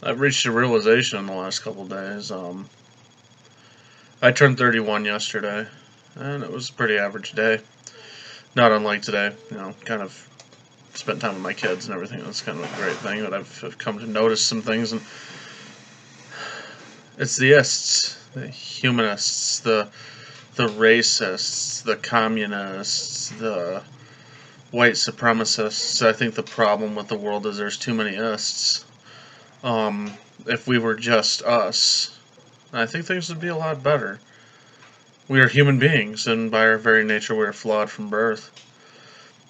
I've reached a realization in the last couple of days. I turned 31 yesterday, and it was a pretty average day. Not unlike today, kind of spent time with my kids and everything. That's kind of a great thing, but I've come to notice some things, and it's the ists, the humanists, the racists, the communists, the white supremacists. I think the problem with the world is there's too many ists. If we were just us, I think things would be a lot better. We are human beings, and by our very nature, we are flawed from birth.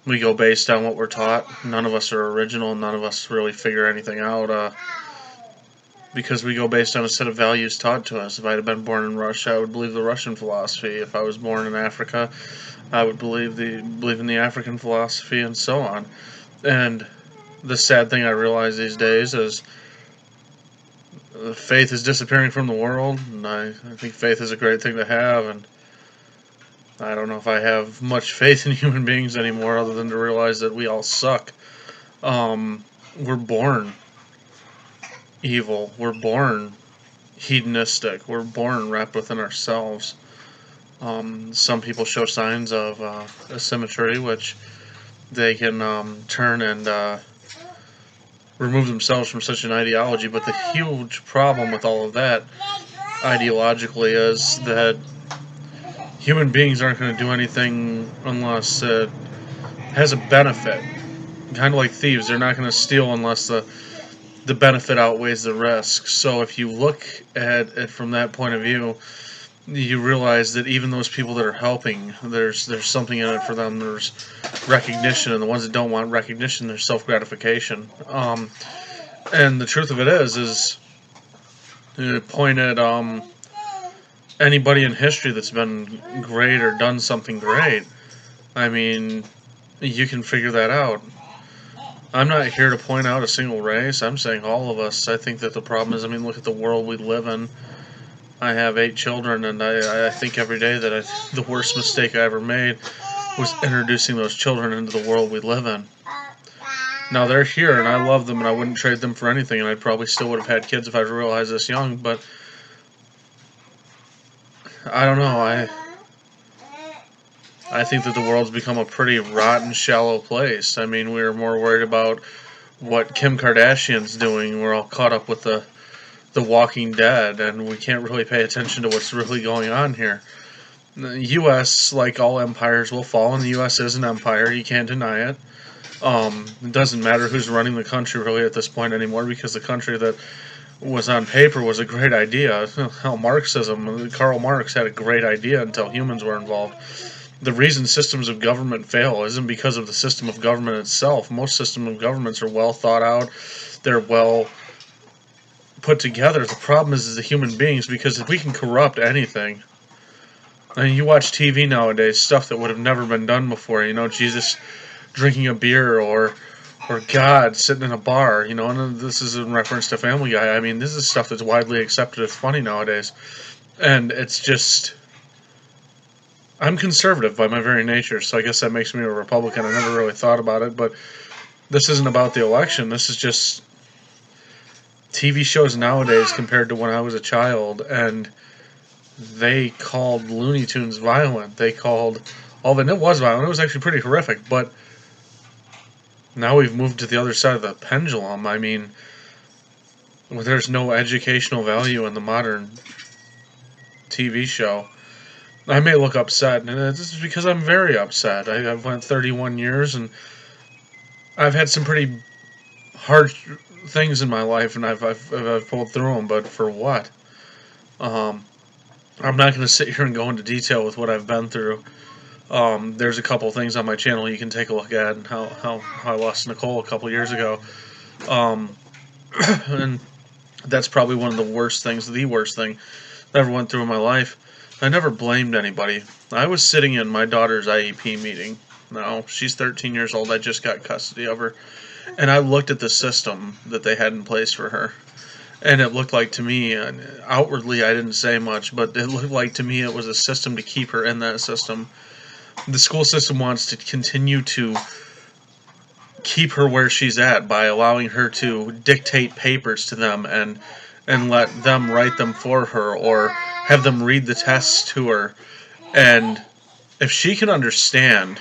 We go based on what we're taught. None of us are original. None of us really figure anything out because we go based on a set of values taught to us. If I had been born in Russia, I would believe the Russian philosophy. If I was born in Africa, I would believe in the African philosophy, and so on. And the sad thing I realize these days is faith is disappearing from the world, and I think faith is a great thing to have, and I don't know if I have much faith in human beings anymore other than to realize that we all suck. We're born evil. We're born hedonistic. We're born wrapped within ourselves. Some people show signs of asymmetry, which they can turn and remove themselves from such an ideology. But the huge problem with all of that ideologically is that human beings aren't going to do anything unless it has a benefit. Kind of like thieves, they're not going to steal unless the benefit outweighs the risk. So if you look at it from that point of view, you realize that even those people that are helping, there's something in it for them. There's recognition, and the ones that don't want recognition, there's self-gratification. And the truth of it is you point at anybody in history that's been great or done something great. I mean, you can figure that out. I'm not here to point out a single race. I'm saying all of us. I think that the problem is, look at the world we live in. I have 8 children, and I think every day that the worst mistake I ever made was introducing those children into the world we live in. Now they're here, and I love them, and I wouldn't trade them for anything, and I probably still would have had kids if I'd realized this young, but I don't know. I think that the world's become a pretty rotten, shallow place. We're more worried about what Kim Kardashian's doing. We're all caught up with the Walking Dead, and we can't really pay attention to what's really going on here. The U.S., like all empires, will fall, and the U.S. is an empire. You can't deny it. It doesn't matter who's running the country really at this point anymore, because the country that was on paper was a great idea. Hell, Marxism, Karl Marx had a great idea until humans were involved. The reason systems of government fail isn't because of the system of government itself. Most systems of governments are well thought out. They're well put together. The problem is the human beings, because if we can corrupt anything, you watch TV nowadays, stuff that would have never been done before. Jesus drinking a beer, or God sitting in a bar. And this is in reference to Family Guy. This is stuff that's widely accepted as funny nowadays, and it's just. I'm conservative by my very nature, so I guess that makes me a Republican. I never really thought about it, but this isn't about the election. This is just TV shows nowadays compared to when I was a child, and they called Looney Tunes violent. They called all of it, and it was violent. It was actually pretty horrific, but now we've moved to the other side of the pendulum. There's no educational value in the modern TV show. I may look upset, and this is because I'm very upset. I've went 31 years, and I've had some pretty hard things in my life, and I've pulled through them. But for what? I'm not going to sit here and go into detail with what I've been through. There's a couple things on my channel you can take a look at, and how I lost Nicole a couple years ago. And that's probably one of the worst things, the worst thing I ever went through in my life. I never blamed anybody. I was sitting in my daughter's IEP meeting. Now, she's 13 years old. I just got custody of her. And I looked at the system that they had in place for her. And it looked like to me, and outwardly I didn't say much, but it looked like to me it was a system to keep her in that system. The school system wants to continue to keep her where she's at by allowing her to dictate papers to them and let them write them for her or have them read the tests to her. And if she can understand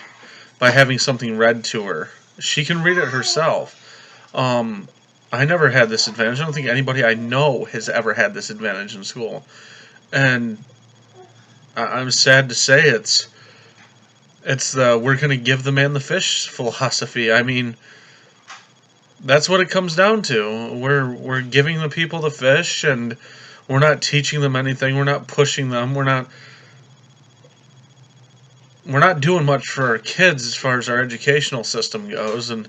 by having something read to her, she can read it herself. Um, I never had this advantage. I don't think anybody I know has ever had this advantage in school. And I'm sad to say it's the we're going to give the man the fish philosophy. I mean, that's what it comes down to. We're giving the people the fish, and we're not teaching them anything. We're not pushing them. We're not doing much for our kids as far as our educational system goes, and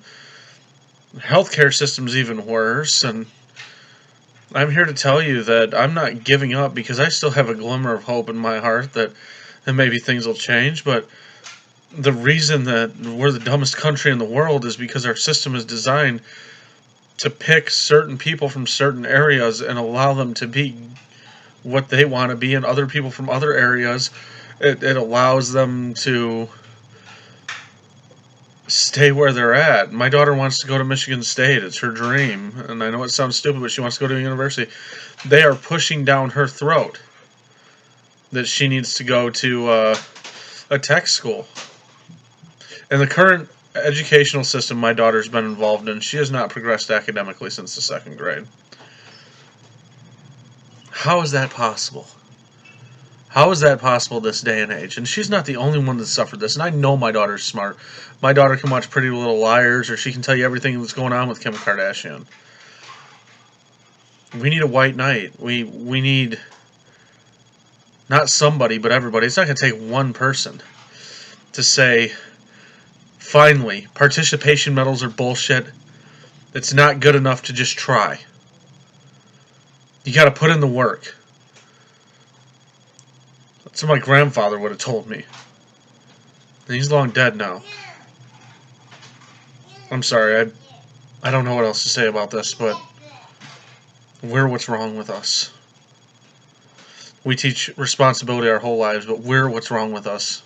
the healthcare system's even worse. And I'm here to tell you that I'm not giving up because I still have a glimmer of hope in my heart that maybe things will change. But the reason that we're the dumbest country in the world is because our system is designed to pick certain people from certain areas and allow them to be what they want to be, and other people from other areas, it allows them to stay where they're at. My daughter wants to go to Michigan State. It's her dream. And I know it sounds stupid, but she wants to go to a university. They are pushing down her throat that she needs to go to a tech school. And the current educational system my daughter's been involved in, she has not progressed academically since the 2nd grade. How is that possible? How is that possible this day and age? And she's not the only one that suffered this. And I know my daughter's smart. My daughter can watch Pretty Little Liars, or she can tell you everything that's going on with Kim Kardashian. We need a white knight. We need not somebody, but everybody. It's not going to take one person to say, finally, participation medals are bullshit. It's not good enough to just try. You got to put in the work. That's what my grandfather would have told me. And he's long dead now. I'm sorry, I don't know what else to say about this, but we're what's wrong with us. We teach responsibility our whole lives, but we're what's wrong with us.